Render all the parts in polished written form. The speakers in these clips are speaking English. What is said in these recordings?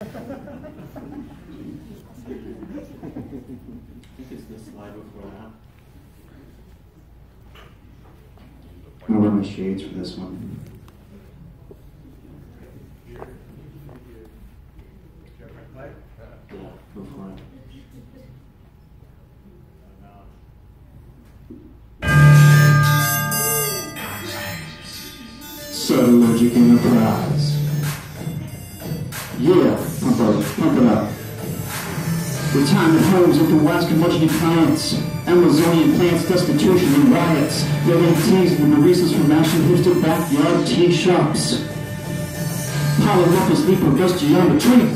I think it's this slide before that. I'm gonna wear my shades for this one. Yeah, go for it. Subtlergic Enterprise. Yeah, pump it up. Retirement homes at the West Cambodian clients, Amazonian plants, destitution and riots, living teas and baristas from Ashland hipster backyard tea shops. Polyruffles leap or dust geometry,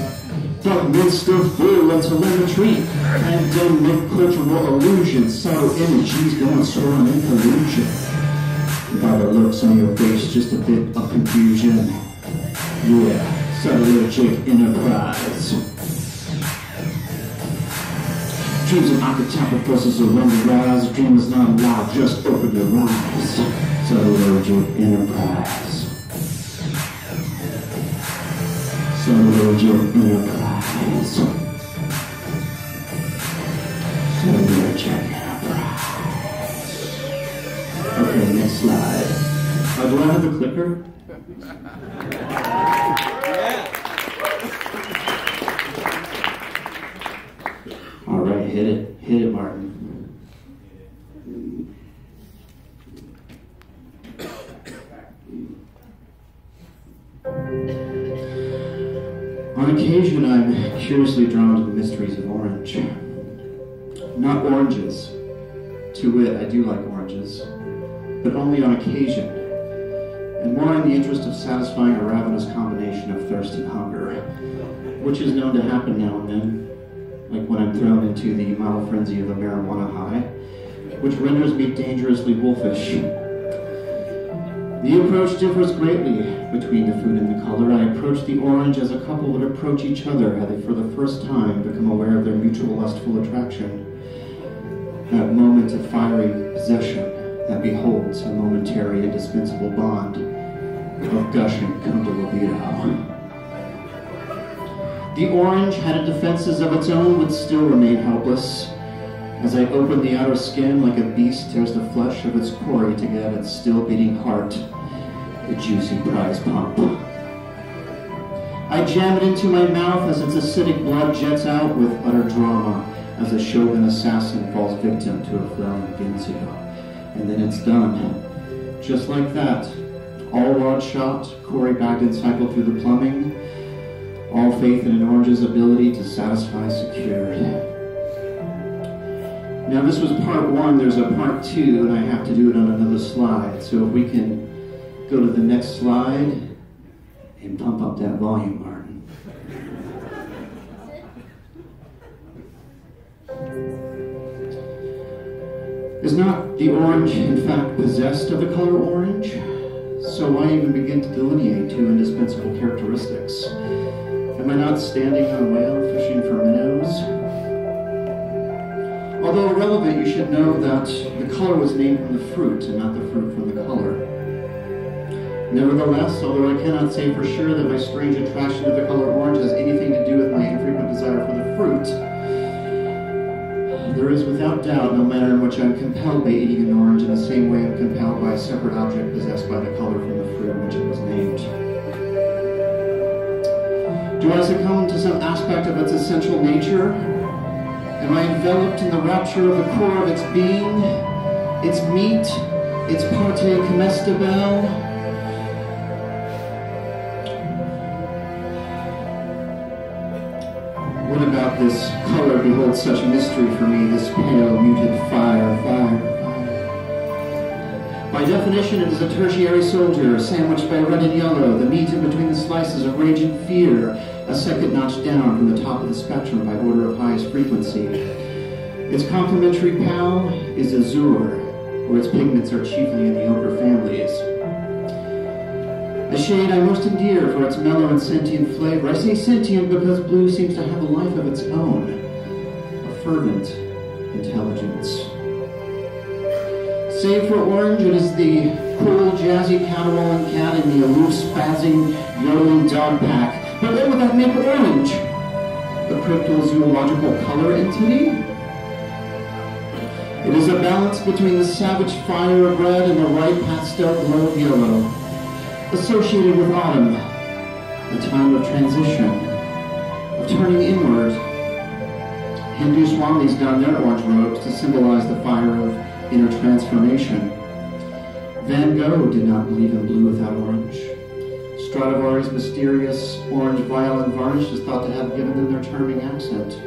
dark men still full of telemetry, pandemic cultural illusions, subtle energies going soaring in collusion. By the looks on your face, just a bit of confusion. Yeah, Subtlergic Enterprise. Dreams of archetypal forces are on the rise. Dream is not allowed, just open your eyes. Subtlergic Enterprise. Subtlergic Enterprise. Subtlergic Enterprise. Okay, next slide. Do I have a clicker? All right, hit it, Martin. On occasion, I'm curiously drawn to the mysteries of orange. Not oranges. To wit, I do like oranges, but only on occasion, and more in the interest of satisfying a ravenous combination of thirst and hunger, which is known to happen now and then, like when I'm thrown into the mild frenzy of a marijuana high, which renders me dangerously wolfish. The approach differs greatly between the food and the color. I approach the orange as a couple would approach each other had they for the first time become aware of their mutual lustful attraction. That moment of fiery possession that beholds a momentary indispensable bond of gushing kunda libido. The orange, had it defenses of its own, would still remain helpless. As I open the outer skin like a beast tears the flesh of its quarry to get its still beating heart, the juicy prize pump. I jam it into my mouth as its acidic blood jets out with utter drama as a Shogun assassin falls victim to a flowing Ginzu. And then it's done. Just like that. All rod shot, Corey Bagdon cycled through the plumbing, all faith in an orange's ability to satisfy secured. Now this was part one, there's a part two, and I have to do it on another slide. So if we can go to the next slide and pump up that volume, Martin. Is not the orange, in fact, possessed of the color orange? So why even begin to delineate two indispensable characteristics? Am I not standing on a whale fishing for minnows? Although irrelevant, you should know that the color was named from the fruit and not the fruit from the color. Nevertheless, although I cannot say for sure that my strange attraction to the color orange has anything to do with my infrequent desire for the fruit, there is without doubt no manner in which I am compelled by eating an orange in the same way I am compelled by a separate object possessed by the color from the fruit in which it was named. Do I succumb to some aspect of its essential nature? Am I enveloped in the rapture of the core of its being, its meat, its parte comestible? What about this color beholds such mystery for me, this pale, muted fire? By definition, it is a tertiary soldier, sandwiched by red and yellow, the meat in between the slices of rage and fear, a second notch down from the top of the spectrum by order of highest frequency. Its complementary pal is azure, where its pigments are chiefly in the ochre families. The shade I most endear for its mellow and sentient flavor. I say sentient because blue seems to have a life of its own, a fervent intelligence. Save for orange, it is the cool, jazzy caterwauling cat in the aloof, spazzing, yodeling dog pack But what would that make orange? A cryptozoological color entity? It is a balance between the savage fire of red and the ripe pastel glow of yellow, associated with autumn, a time of transition, of turning inward. Hindu swamis don their orange robes to symbolize the fire of inner transformation. Van Gogh did not believe in blue without orange. Stradivari's mysterious orange violin varnish is thought to have given them their charming accent.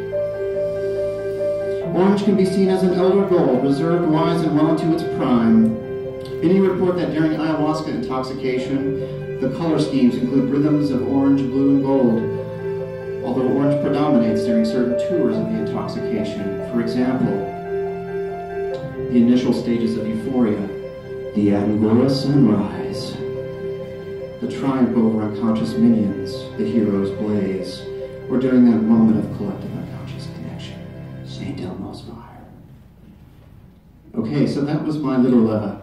Orange can be seen as an elder gold, reserved, wise, and well into its prime. Many report that during ayahuasca intoxication, the color schemes include rhythms of orange, blue, and gold, although orange predominates during certain tours of the intoxication. For example, the initial stages of euphoria, the Angora sunrise, the triumph over unconscious minions, the hero's blaze, or during that moment of collective unconscious connection, St. Elmo's fire. Okay, so that was my little, that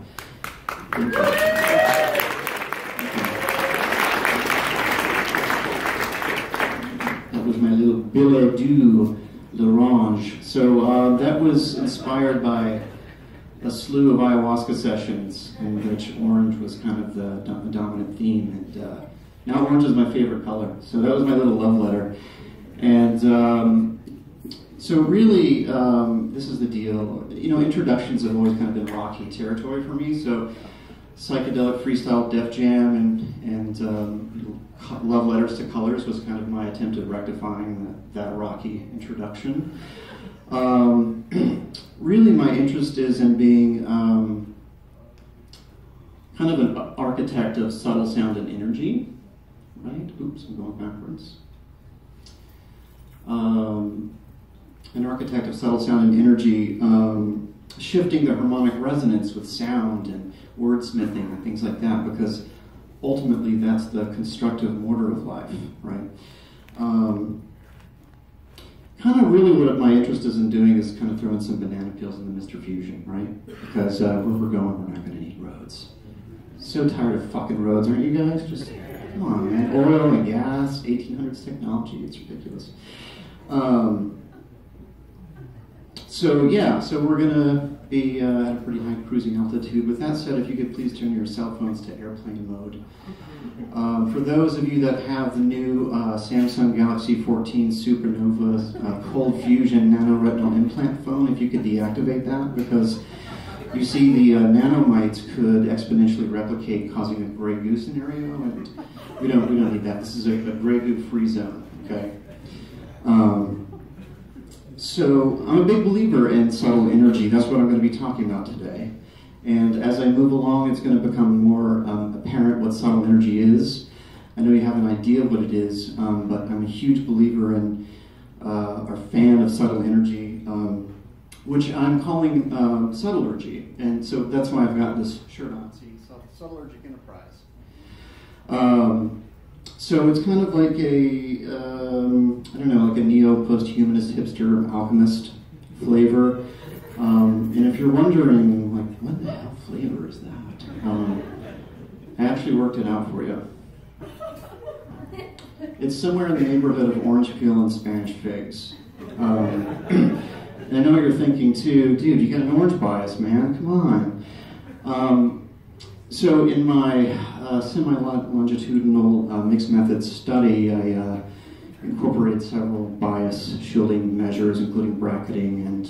was my little billet doux l'orange. So that was inspired by a slew of ayahuasca sessions in which orange was kind of the dominant theme, and now orange is my favorite color. So that was my little love letter. And so really, this is the deal. You know, introductions have always kind of been rocky territory for me. So psychedelic freestyle def jam and love letters to colors was kind of my attempt at rectifying that rocky introduction. Really, my interest is in being kind of an architect of subtle sound and energy, right? Oops, I'm going backwards. An architect of subtle sound and energy, shifting the harmonic resonance with sound and wordsmithing and things like that, because ultimately that's the constructive mortar of life, right? Kind of really what my interest is in doing is kind of throwing some banana peels in the Mr. Fusion, right? Because where we're going, we're not going to need roads. So tired of fucking roads, aren't you guys? Just, come on, man. Oil and gas, 1800s technology, it's ridiculous. So yeah, so we're going to be at a pretty high cruising altitude. With that said, if you could please turn your cell phones to airplane mode. For those of you that have the new Samsung Galaxy 14 Supernova Cold Fusion Nano-Retinal Implant phone, if you could deactivate that, because you see the nanomites could exponentially replicate, causing a gray goo scenario, and we don't need that. This is a gray goo free zone, okay? So I'm a big believer in subtle energy. That's what I'm going to be talking about today. And as I move along, it's going to become more apparent what subtle energy is. I know you have an idea of what it is, but I'm a huge believer in, or fan of subtle energy, which I'm calling Subtlergy. And so that's why I've got this shirt on. See, Subtlergic Enterprise. So it's kind of like a, I don't know, like a neo-post-humanist hipster alchemist flavor. And if you're wondering, like, what the hell flavor is that? I actually worked it out for you. It's somewhere in the neighborhood of orange peel and Spanish figs. And I know you're thinking too, dude, you got an orange bias, man, come on. So in my semi-longitudinal mixed methods study, I incorporated several bias shielding measures, including bracketing and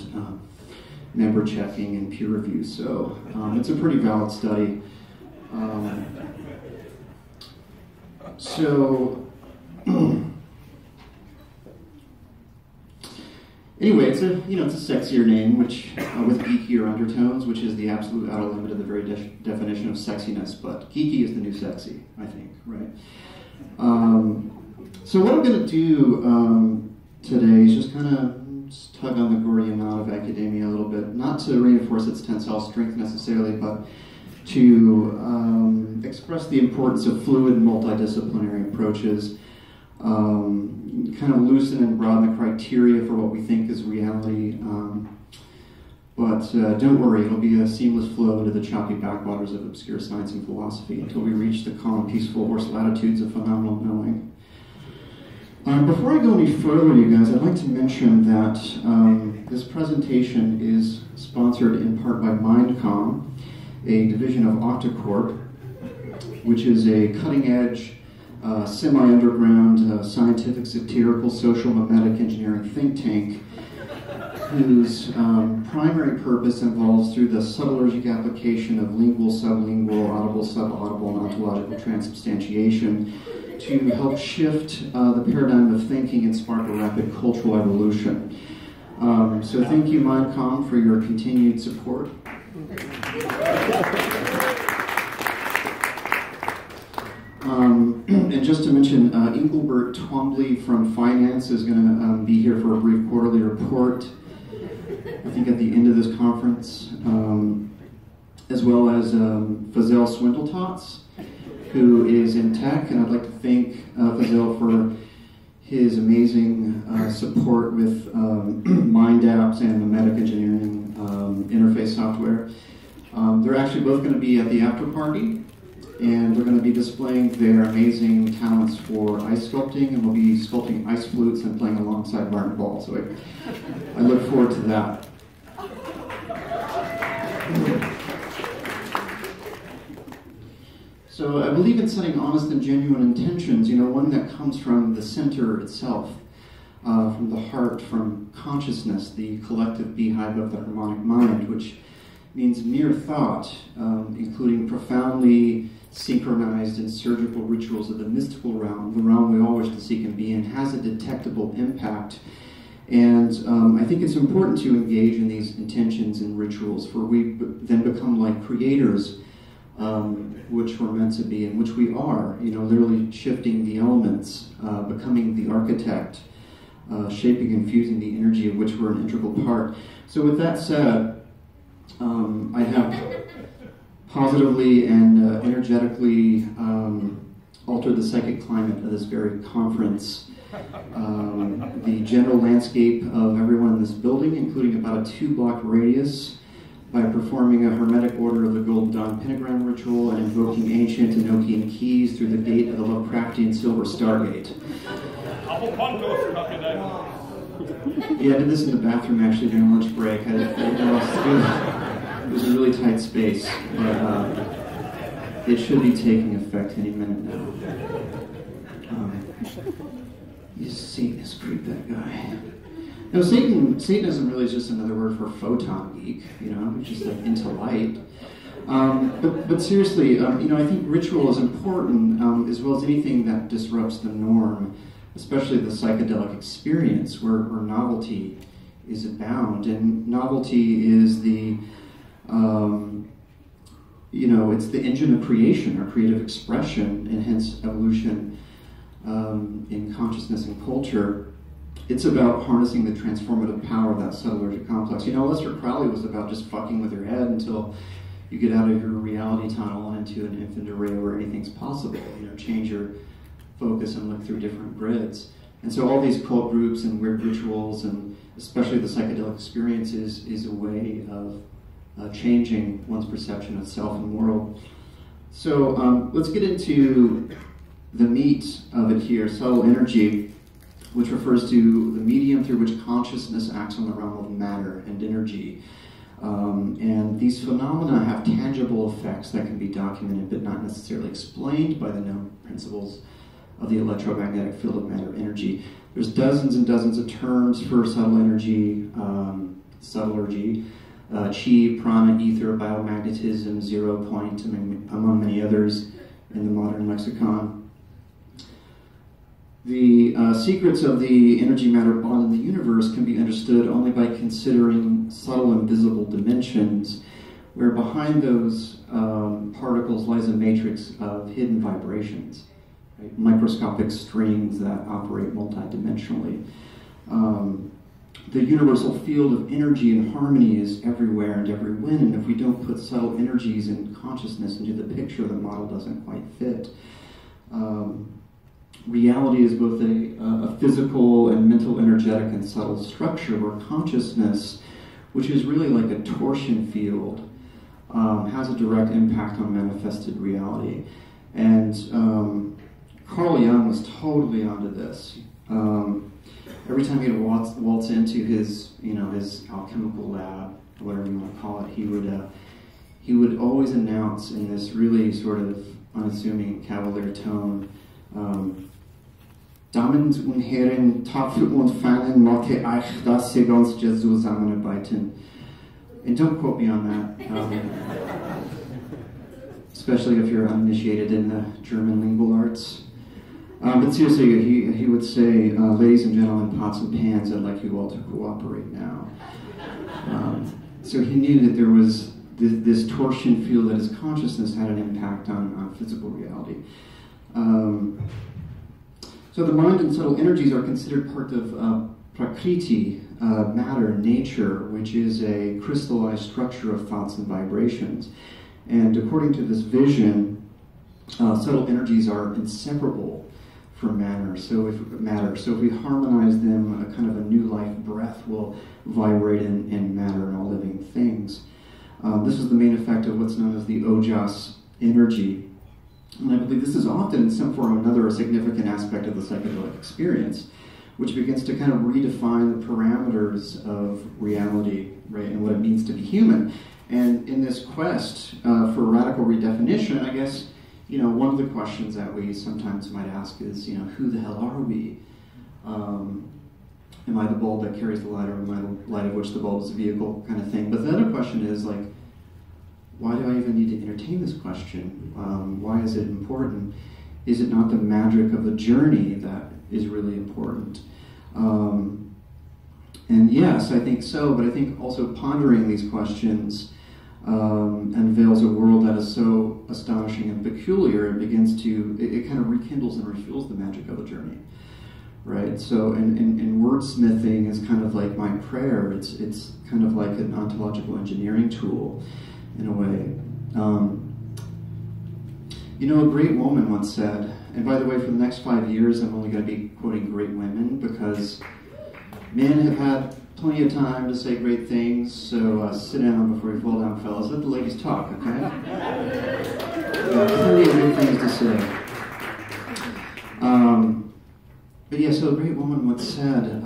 member checking and peer review. So it's a pretty valid study. Anyway, it's a sexier name, which with geekier undertones, which is the absolute outer limit of the very definition of sexiness. But geeky is the new sexy, I think, right? So what I'm going to do today is just kind of tug on the Gordian knot of academia a little bit, not to reinforce its tensile strength necessarily, but to express the importance of fluid multidisciplinary approaches, kind of loosen and broaden the criteria for what we think is reality. But don't worry, it'll be a seamless flow into the choppy backwaters of obscure science and philosophy until we reach the calm, peaceful horse latitudes of phenomenal knowing. Before I go any further, you guys, I'd like to mention that this presentation is sponsored in part by Mindcom, a division of Octacorp, which is a cutting-edge, semi-underground, scientific, satirical, social, mimetic engineering think tank whose primary purpose involves, through the subtlergic application of lingual, sublingual, audible, subaudible, and ontological transubstantiation, to help shift the paradigm of thinking and spark a rapid cultural evolution. So thank you, Mindcom, for your continued support. And just to mention, Engelbert Twombly from Finance is going to be here for a brief quarterly report, I think at the end of this conference, as well as Fazell Swindletots, who is in tech, and I'd like to thank Fazell for his amazing support with Mind Apps and mimetic engineering interface software. They're actually both going to be at the after party, and they're going to be displaying their amazing talents for ice sculpting, and we'll be sculpting ice flutes and playing alongside Martin Ball, so I look forward to that. So I believe in setting honest and genuine intentions, one that comes from the center itself, from the heart, from consciousness, the collective beehive of the harmonic mind, which means mere thought, including profoundly synchronized and surgical rituals of the mystical realm, the realm we all wish to seek and be in, has a detectable impact. And I think it's important to engage in these intentions and rituals, for we then become like creators, which we're meant to be, and which we are, literally shifting the elements, becoming the architect, shaping and fusing the energy of which we're an integral part. So with that said, I have positively and energetically altered the psychic climate of this very conference. The general landscape of everyone in this building, including about a 2-block radius, by performing a hermetic order of the Golden Dawn pentagram ritual and invoking ancient Enochian keys through the gate of the Lovecraftian Silver Stargate. Yeah, I did this in the bathroom actually during lunch break. It was a really tight space, but it should be taking effect any minute now. He's a Satanist creep, that guy. No, Satanism really is just another word for photon geek, just like into light. But seriously, I think ritual is important, as well as anything that disrupts the norm, especially the psychedelic experience, where novelty is abound. And novelty is the, it's the engine of creation, or creative expression, and hence evolution in consciousness and culture. It's about harnessing the transformative power of that subtlergic complex. Lester Crowley was about just fucking with your head until you get out of your reality tunnel and into an infinite array where anything's possible. Change your focus and look through different grids. And so all these cult groups and weird rituals, and especially the psychedelic experiences, is a way of changing one's perception of self and world. So let's get into the meat of it here, subtle energy, which refers to the medium through which consciousness acts on the realm of matter and energy. And these phenomena have tangible effects that can be documented but not necessarily explained by the known principles of the electromagnetic field of matter energy. There's dozens and dozens of terms for subtle energy, subtlergy, chi, prana, ether, biomagnetism, 0 point, among many others in the modern lexicon. The secrets of the energy-matter bond in the universe can be understood only by considering subtle invisible dimensions, where behind those particles lies a matrix of hidden vibrations, right? Microscopic strings that operate multidimensionally. The universal field of energy and harmony is everywhere and every when, and if we don't put subtle energies and consciousness into the picture, the model doesn't quite fit. Reality is both a physical and mental, energetic, and subtle structure, where consciousness, which is really like a torsion field, has a direct impact on manifested reality. And Carl Jung was totally onto this. Every time he'd waltz into his, his alchemical lab, or whatever you want to call it, he would always announce in this really sort of unassuming cavalier tone, Damen und Herren, Tafel und Pfannen, mag ich, dass Sie ganz zusammenarbeiten. And don't quote me on that, especially if you're uninitiated in the German lingual arts. But seriously, he would say, ladies and gentlemen, pots and pans, I'd like you all to cooperate now. So he knew that there was this torsion field that his consciousness had an impact on physical reality. So the mind and subtle energies are considered part of Prakriti, matter, nature, which is a crystallized structure of thoughts and vibrations. And according to this vision, subtle energies are inseparable from matter. So if we harmonize them, a kind of a new life breath will vibrate in matter and all living things. This is the main effect of what's known as the ojas energy. And I believe this is often, in some form or another, a significant aspect of the psychedelic experience, which begins to kind of redefine the parameters of reality, right, and what it means to be human. And in this quest for radical redefinition, I guess, one of the questions that we sometimes might ask is, who the hell are we? Am I the bulb that carries the light, or am I the light of which the bulb is a vehicle, kind of thing? But the other question is, like, why do I even need to entertain this question? Why is it important? Is it not the magic of the journey that is really important? And yes, I think so, but I think also pondering these questions unveils a world that is so astonishing and peculiar, it begins to, it kind of rekindles and refuels the magic of the journey, right? So, and wordsmithing is kind of like my prayer. It's kind of like an ontological engineering tool, in a way. A great woman once said, and by the way, for the next 5 years, I'm only going to be quoting great women, because men have had plenty of time to say great things, so sit down before you fall down, fellas. Let the ladies talk, okay? Plenty of great things to say. But yeah, so a great woman once said,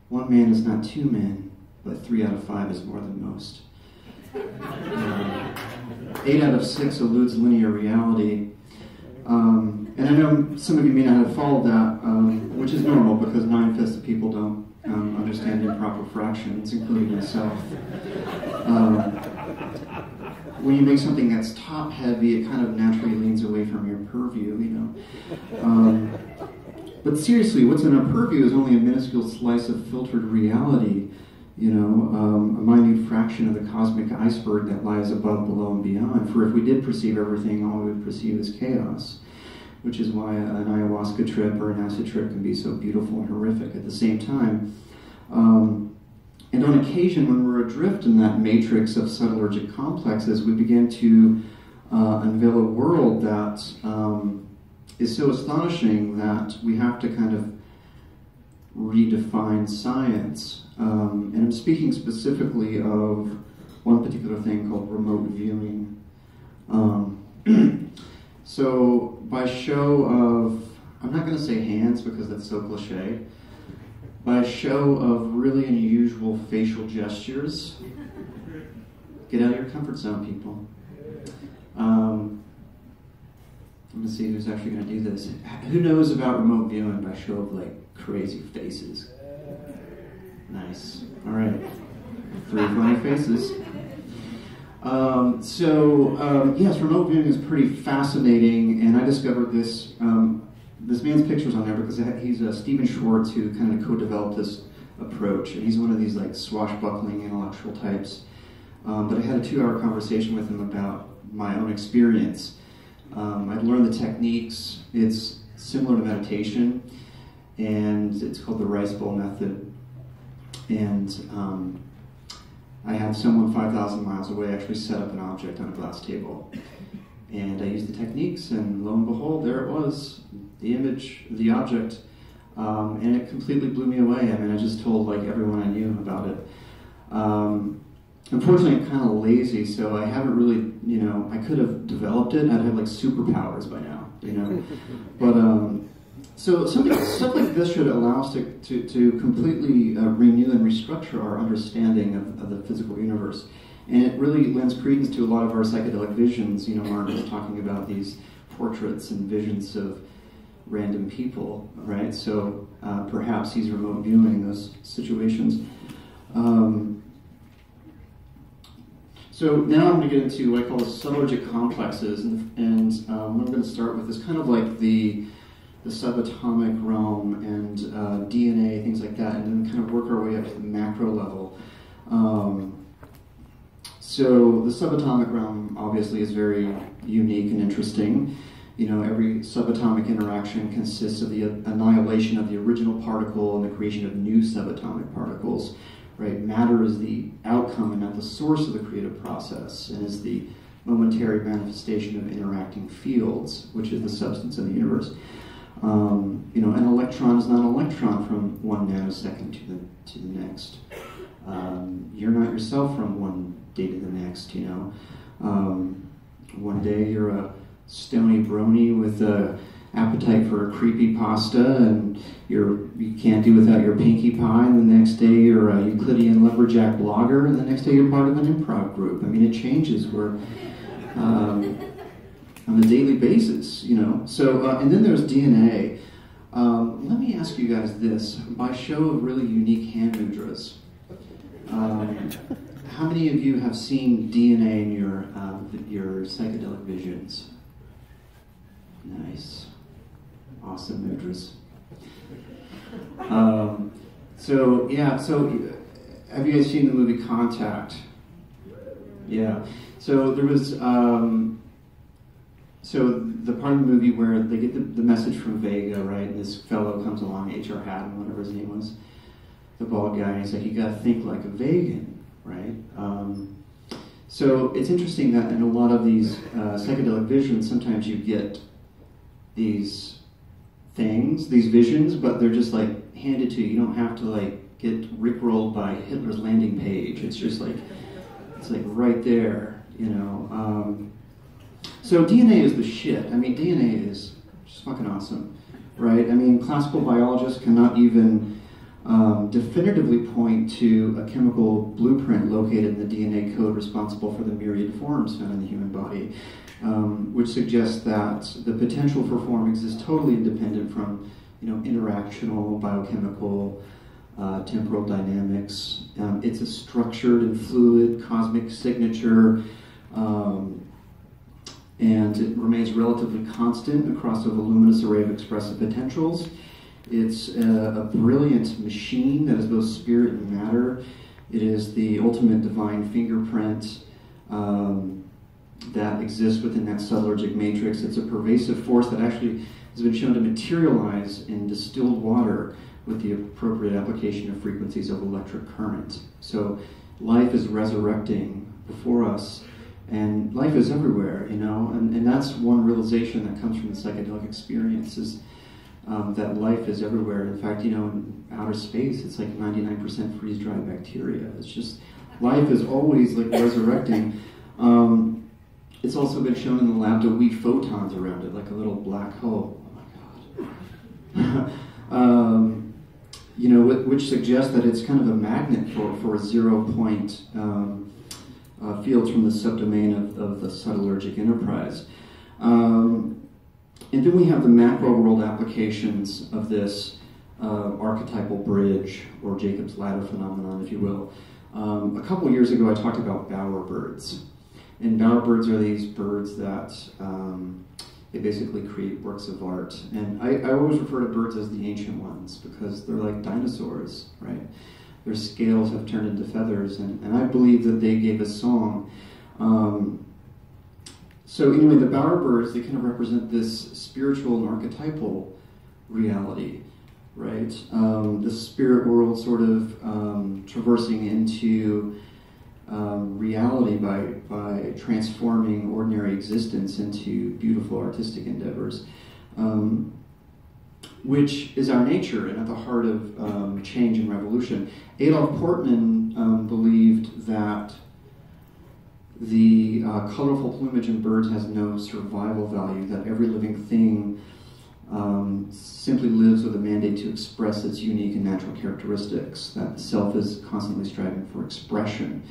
one man is not two men, but 3 out of 5 is more than most. 8 out of 6 eludes linear reality. And I know some of you may not have followed that, which is normal, because 9/5 of people don't understand improper fractions, including myself. When you make something that's top-heavy, it kind of naturally leans away from your purview, But seriously, what's in our purview is only a minuscule slice of filtered reality, a minute fraction of the cosmic iceberg that lies above, below, and beyond. For if we did perceive everything, all we would perceive is chaos, which is why an ayahuasca trip or an acid trip can be so beautiful and horrific at the same time. And on occasion, when we're adrift in that matrix of subtlergic complexes, we begin to unveil a world that is so astonishing that we have to kind of redefine science. And I'm speaking specifically of one particular thing called remote viewing. So by show of, I'm not going to say hands because that's so cliche, by show of really unusual facial gestures, get out of your comfort zone, people. I'm going to see who's actually going to do this. Who knows about remote viewing by show of like crazy faces? Nice. All right. 3 funny faces. Yes, remote viewing is pretty fascinating, and I discovered this. This man's picture's on there because he's Stephen Schwartz, who kind of co-developed this approach, and he's one of these like swashbuckling intellectual types. But I had a 2-hour conversation with him about my own experience. I'd learned the techniques. It's similar to meditation, and it's called the rice bowl method. And I had someone 5,000 miles away actually set up an object on a glass table. And I used the techniques, and lo and behold, there it was, the image, the object, and it completely blew me away. I mean, I just told like everyone I knew about it. Unfortunately, I'm kind of lazy, so I haven't really, I could have developed it. I'd have like superpowers by now, But So stuff like this should allow us to completely renew and restructure our understanding of the physical universe. And it really lends credence to a lot of our psychedelic visions. You know, Martin was talking about these portraits and visions of random people, right? So perhaps he's remote viewing those situations. So now I'm going to get into what I call the subtlergic complexes, and what I'm going to start with is kind of like the subatomic realm and DNA, things like that, and then kind of work our way up to the macro level. So the subatomic realm obviously is very unique and interesting. You know, every subatomic interaction consists of the annihilation of the original particle and the creation of new subatomic particles. Right? Matter is the outcome and not the source of the creative process, and is the momentary manifestation of interacting fields, which is the substance of the universe. You know, an electron is not an electron from one nanosecond to the next. You're not yourself from one day to the next. You know, one day you're a stony brony with a appetite for creepy pasta, and you can't do without your Pinkie Pie, and the next day you're a Euclidean lumberjack blogger, and the next day you're part of an improv group. I mean, it changes on a daily basis, you know. So, and then there's DNA. Let me ask you guys this, by show of really unique hand mudras. How many of you have seen DNA in your psychedelic visions? Nice. Awesome mudras. So have you guys seen the movie Contact? Yeah. So there was, so the part of the movie where they get the message from Vega, right? And this fellow comes along, H.R. Haddon, whatever his name was, the bald guy, and he's like, you gotta think like a vegan, right? So it's interesting that in a lot of these psychedelic visions, sometimes you get these things, these visions, but they're just like handed to you. You don't have to like get rickrolled by Hitler's landing page. It's just like, it's like right there, you know. So DNA is the shit. I mean, DNA is just fucking awesome, right? I mean, classical biologists cannot even definitively point to a chemical blueprint located in the DNA code responsible for the myriad forms found in the human body, which suggests that the potential for form exists totally independent from, you know, interactional, biochemical, temporal dynamics. It's a structured and fluid cosmic signature, and it remains relatively constant across a voluminous array of expressive potentials. It's a brilliant machine that is both spirit and matter. It is the ultimate divine fingerprint that exists within that subtlergic matrix. It's a pervasive force that actually has been shown to materialize in distilled water with the appropriate application of frequencies of electric current. So life is resurrecting before us, and life is everywhere, you know, and that's one realization that comes from the psychedelic experience, is that life is everywhere. In fact, you know, in outer space, it's like 99% freeze-dried bacteria. It's just, life is always like resurrecting. It's also been shown in the lab to weave photons around it, like a little black hole. Oh my God. You know, which suggests that it's kind of a magnet for 0-point fields from the subdomain of the subtlergic enterprise. And then we have the macro world applications of this archetypal bridge, or Jacob's ladder phenomenon, if you will. A couple years ago, I talked about bowerbirds. And bowerbirds are these birds that they basically create works of art. And I always refer to birds as the ancient ones, because they're like dinosaurs, right? Their scales have turned into feathers, and I believe that they gave us song. So anyway, the bowerbirds, they kind of represent this spiritual and archetypal reality, right? The spirit world sort of traversing into reality by transforming ordinary existence into beautiful artistic endeavors, which is our nature and at the heart of change and revolution. Adolf Portman believed that the colorful plumage in birds has no survival value, that every living thing simply lives with a mandate to express its unique and natural characteristics, that the self is constantly striving for expression.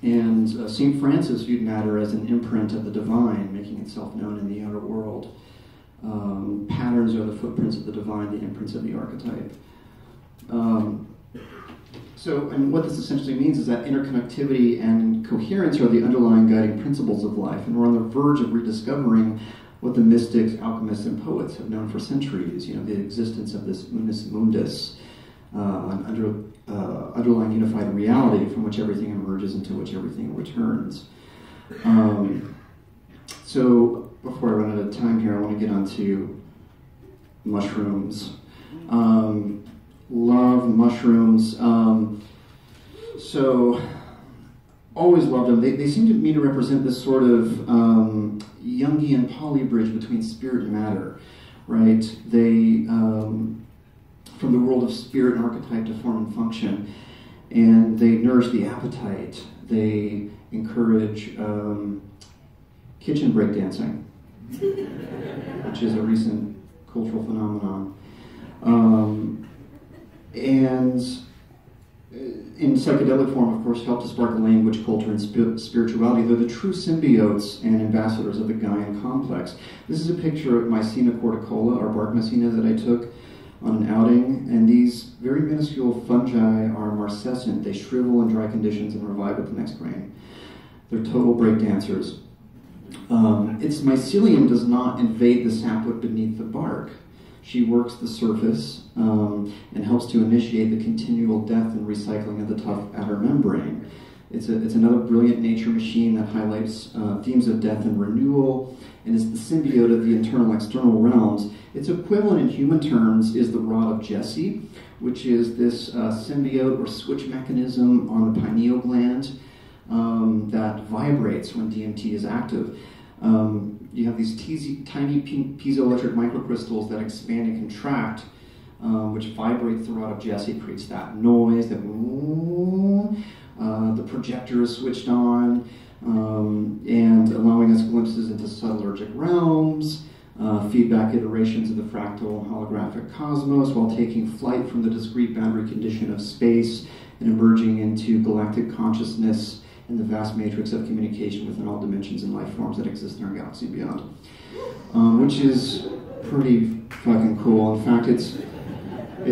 St. Francis viewed matter as an imprint of the divine, making itself known in the outer world. Patterns are the footprints of the divine, the imprints of the archetype. And what this essentially means is that interconnectivity and coherence are the underlying guiding principles of life, and we're on the verge of rediscovering what the mystics, alchemists, and poets have known for centuries, the existence of this unus mundus, an underlying unified reality from which everything emerges, into which everything returns. So before I run out of time here, I want to get onto mushrooms. Love mushrooms. Always loved them. They seem to me to represent this sort of Jungian polybridge between spirit and matter, right? They, from the world of spirit and archetype to form and function, and they nourish the appetite. They encourage kitchen breakdancing, which is a recent cultural phenomenon. And in psychedelic form, of course, help to spark language, culture, and spirituality. They're the true symbiotes and ambassadors of the Gaian complex. This is a picture of Mycena corticola, or bark mycena, that I took on an outing, and these very minuscule fungi are marcescent. They shrivel in dry conditions and revive with the next rain. They're total breakdancers. Its mycelium does not invade the sapwood beneath the bark. She works the surface and helps to initiate the continual death and recycling of the tough outer membrane. It's another brilliant nature machine that highlights themes of death and renewal, and is the symbiote of the internal-external realms. Its equivalent in human terms is the rod of Jesse, which is this symbiote or switch mechanism on the pineal gland that vibrates when DMT is active. You have these tiny piezoelectric microcrystals that expand and contract, which vibrates the rod of Jesse, creates that noise, the projector is switched on, and allowing us glimpses into subtlergic realms, feedback iterations of the fractal holographic cosmos, while taking flight from the discrete boundary condition of space and emerging into galactic consciousness in the vast matrix of communication within all dimensions and life forms that exist in our galaxy and beyond, which is pretty fucking cool. In fact, it's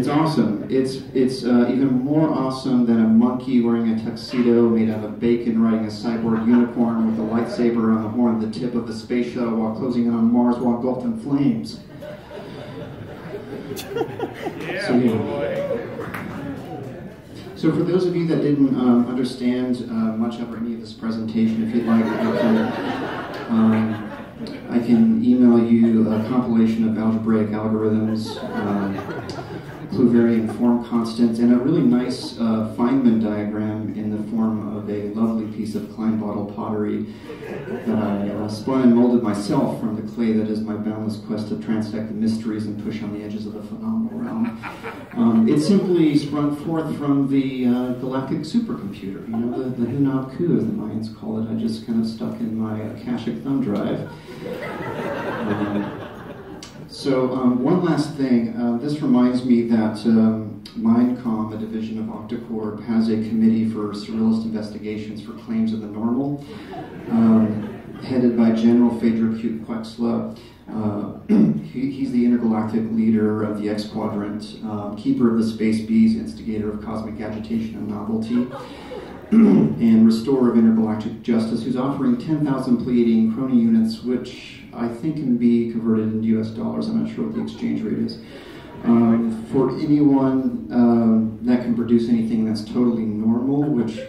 awesome. It's even more awesome than a monkey wearing a tuxedo made out of bacon riding a cyborg unicorn with a lightsaber on the horn of the tip of a space shuttle while closing in on Mars while engulfed in flames. So for those of you that didn't understand much of any of this presentation, if you'd like, I can email you a compilation of algebraic algorithms, Cluvarian form constants, and a really nice Feynman diagram in the form of a lovely piece of Klein bottle pottery that I spun and molded myself from the clay that is my boundless quest to transect the mysteries and push on the edges of the phenomenal realm. It simply sprung forth from the galactic supercomputer, the Hunab Ku, as the Mayans call it. I just kind of stuck in my Akashic thumb drive. One last thing. This reminds me that Mindcom, a division of Octocorp, has a committee for surrealist investigations for claims of the normal, headed by General Phaedra Quexla. He's the intergalactic leader of the X Quadrant, keeper of the space bees, instigator of cosmic agitation and novelty, and restorer of intergalactic justice, who's offering 10,000 Pleiadian crony units, which I think can be converted into US dollars. I'm not sure what the exchange rate is. For anyone that can produce anything that's totally normal, which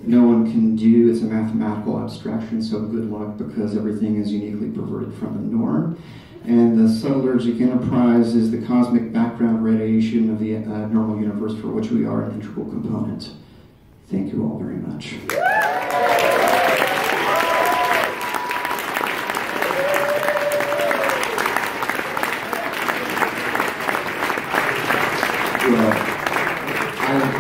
no one can do. It's a mathematical abstraction, so good luck, because everything is uniquely perverted from the norm. And the Subtlergic enterprise is the cosmic background radiation of the normal universe for which we are an integral component. Thank you all very much.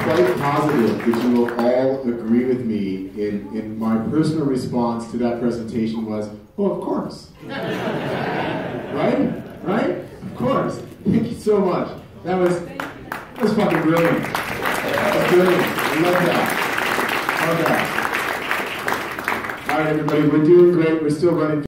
Quite positive that you will all agree with me in my personal response to that presentation was, oh, of course. Right? Right? Of course. Thank you so much. That was fucking brilliant. That was brilliant. I love that. Love that. All right, everybody, we're doing great. We're still running.